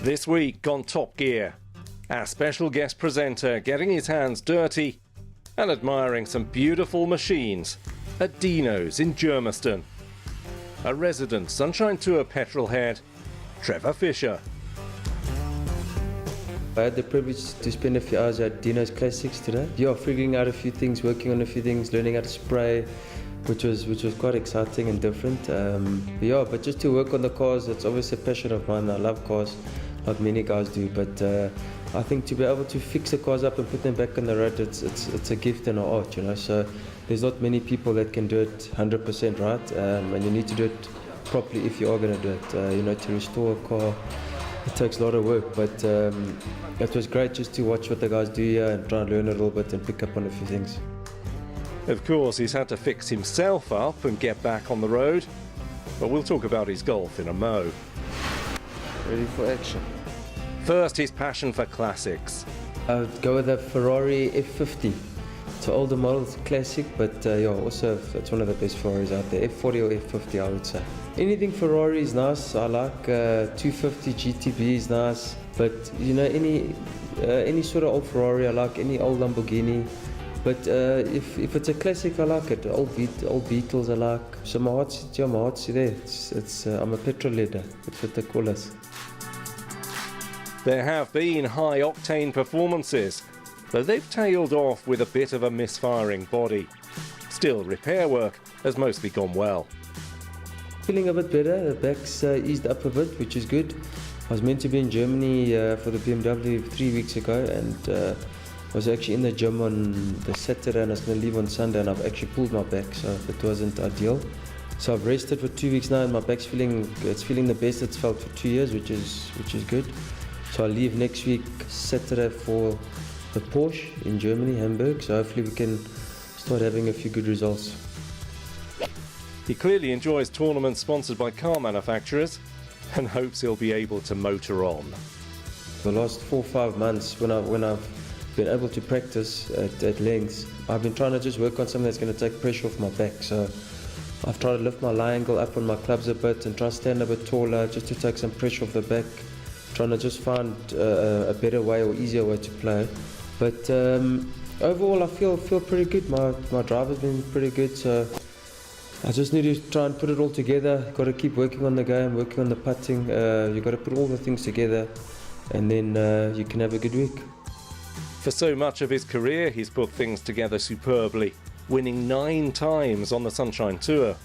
This week on Top Gear, our special guest presenter getting his hands dirty and admiring some beautiful machines at Dino's in Germiston. A resident Sunshine Tour petrolhead, Trevor Fisher. I had the privilege to spend a few hours at Dino's Classics today. Figuring out a few things, working on a few things, learning how to spray, which was quite exciting and different. But just to work on the cars, it's obviously a passion of mine. I love cars, like many guys do. But I think to be able to fix the cars up and put them back on the road, it's a gift and an art, you know. So there's not many people that can do it 100% right, and you need to do it properly if you are going to do it. To restore a car, it takes a lot of work. But it was great just to watch what the guys do here and try and learn a little bit and pick up on a few things. Of course, he's had to fix himself up and get back on the road, but we'll talk about his golf in a mo. Ready for action. First, his passion for classics. I would go with a Ferrari F50. It's an older model, it's a classic, but also it's one of the best Ferraris out there. F40 or F50, I would say. Anything Ferrari is nice. I like 250 GTB is nice, but any sort of old Ferrari I like, any old Lamborghini. But if it's a classic, I like it. Old Beetles, I like. So my heart's there. I'm a petrol leader. That's what they call us. There have been high-octane performances, though they've tailed off with a bit of a misfiring body. Still, repair work has mostly gone well. Feeling a bit better. The back's eased up a bit, which is good. I was meant to be in Germany for the BMW 3 weeks ago, and I was actually in the gym on the Saturday and I was going to leave on Sunday, and I've actually pulled my back, so it wasn't ideal. So I've rested for 2 weeks now, and my back's feeling the best it's felt for 2 years, which is good. So I'll leave next week, Saturday, for the Porche in Germany, Hamburg. So hopefully we can start having a few good results. He clearly enjoys tournaments sponsored by car manufacturers and hopes he'll be able to motor on. The last 4 or 5 months, when I've been able to practice at lengths, I've been trying to just work on something that's going to take pressure off my back. So I've tried to lift my lie angle up on my clubs a bit and try to stand a bit taller just to take some pressure off the back, trying to just find a better way or easier way to play. But overall I feel pretty good. My drive has been pretty good, so I just need to try and put it all together. Got to keep working on the game, working on the putting. You've got to put all the things together, and then you can have a good week. For so much of his career, he's put things together superbly, winning 9 times on the Sunshine Tour.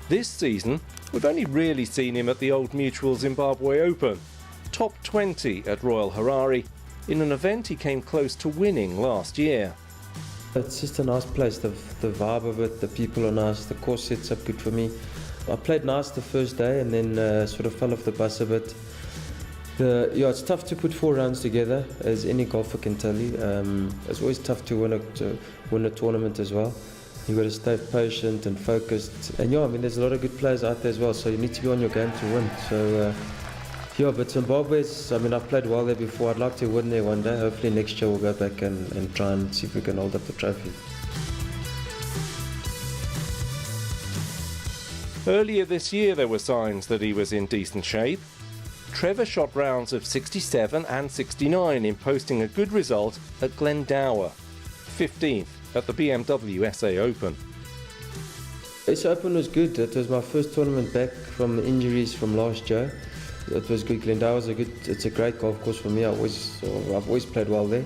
This season, we've only really seen him at the Old Mutual Zimbabwe Open, top 20 at Royal Harare, in an event he came close to winning last year. It's just a nice place, the vibe of it, the people are nice, the course sets up good for me. I played nice the first day and then sort of fell off the bus a bit. It's tough to put 4 rounds together, as any golfer can tell you. It's always tough to win a tournament as well. You've got to stay patient and focused. And there's a lot of good players out there as well, so you need to be on your game to win. So but Zimbabwe's, I've played well there before. I'd like to win there one day. Hopefully next year we'll go back and try and see if we can hold up the trophy. Earlier this year there were signs that he was in decent shape. Trevor shot rounds of 67 and 69 in posting a good result at Glendower, 15th at the BMW SA Open. SA Open was good. It was my first tournament back from the injuries from last year. It was good. Glendower's it's a great golf course for me. I've always played well there.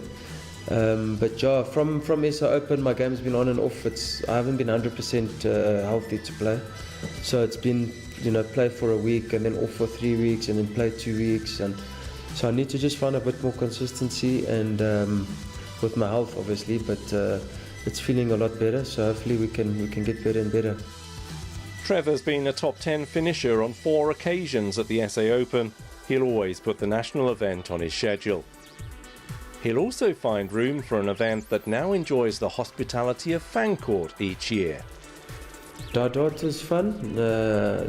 From SA Open, my game's been on and off. I haven't been 100% healthy to play. So it's been, play for a week and then off for 3 weeks and then play 2 weeks. And so I need to just find a bit more consistency and with my health, obviously, but it's feeling a lot better. So hopefully we can get better and better. Trevor's been a top 10 finisher on 4 occasions at the SA Open. He'll always put the national event on his schedule. He'll also find room for an event that now enjoys the hospitality of Fancourt each year. Dart is fun.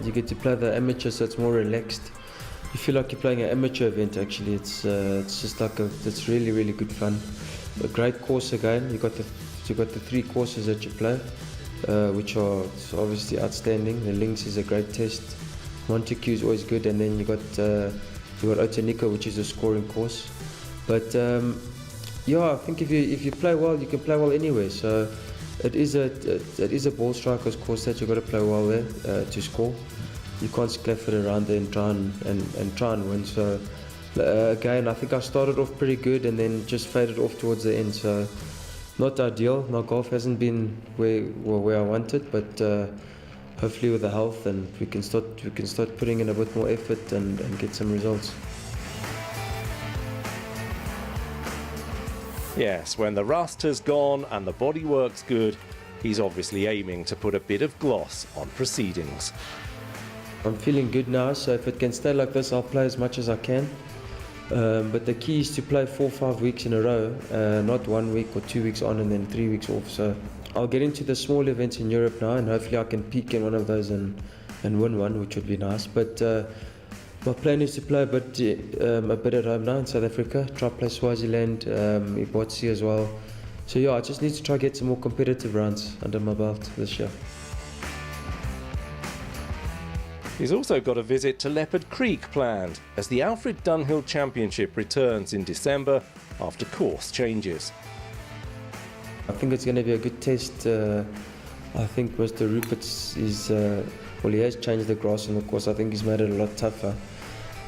You get to play the amateur, so it's more relaxed. You feel like you're playing an amateur event. Actually, it's really, really good fun. A great course again. You got the 3 courses that you play, which are obviously outstanding. The links is a great test. Montague is always good, and then you got You got Otanika, which is a scoring course. But yeah, I think if you play well, you can play well anywhere. So it is a ball striker's course that you've got to play well there to score. You can't sclaff it around there and try and win. So again, I think I started off pretty good and then just faded off towards the end. So not ideal. My golf hasn't been where I wanted, but hopefully with the health and we can start putting in a bit more effort and get some results. Yes, when the rust has gone and the body works good, he's obviously aiming to put a bit of gloss on proceedings. I'm feeling good now, so if it can stay like this, I'll play as much as I can. But the key is to play 4 or 5 weeks in a row, not 1 week or 2 weeks on and then 3 weeks off. So I'll get into the small events in Europe now, and hopefully I can peak in one of those and win one, which would be nice. But my plan is to play a bit at home now in South Africa, try play Swaziland, Ibotsi as well. So yeah, I just need to try get some more competitive rounds under my belt this year. He's also got a visit to Leopard Creek planned as the Alfred Dunhill Championship returns in December after course changes. I think it's going to be a good test. I think Mr. Rupert's he has changed the grass on the course. I think he's made it a lot tougher.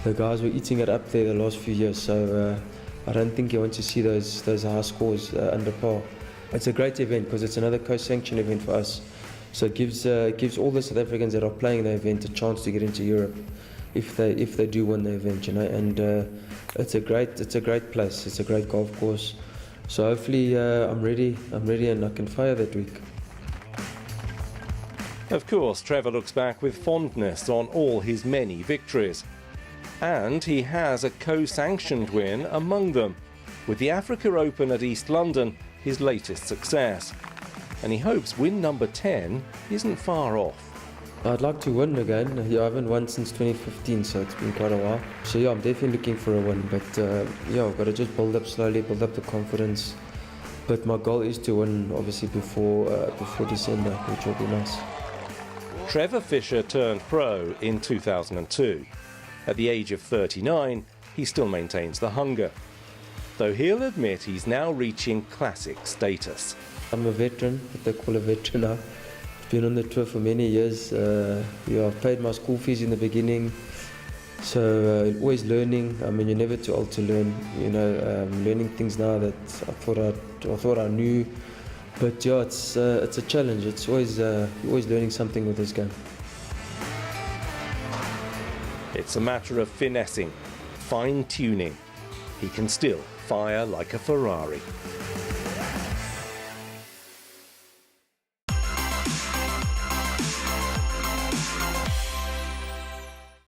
The guys were eating it up there the last few years, so I don't think you want to see those high scores under par. It's a great event because it's another co-sanctioned event for us. So it gives all the South Africans that are playing the event a chance to get into Europe if they do win the event, you know. And it's a great place. It's a great golf course. So hopefully I'm ready and I can fire that week. Of course, Trevor looks back with fondness on all his many victories. And he has a co-sanctioned win among them, with the Africa Open at East London his latest success. And he hopes win number 10 isn't far off. I'd like to win again. Yeah, I haven't won since 2015, so it's been quite a while. So yeah, I'm definitely looking for a win, but yeah, I've got to just build up slowly, build up the confidence. But my goal is to win, obviously, before December, which will be nice. Trevor Fisher turned pro in 2002. At the age of 39, he still maintains the hunger, though he'll admit he's now reaching classic status. I'm a veteran, what they call a veteran now. I've been on the tour for many years. Yeah, I've paid my school fees in the beginning, so always learning. I mean, you're never too old to learn. You know, learning things now that I thought I knew. But yeah, it's a challenge. It's always you're always learning something with this game. It's a matter of finessing, fine-tuning. He can still fire like a Ferrari.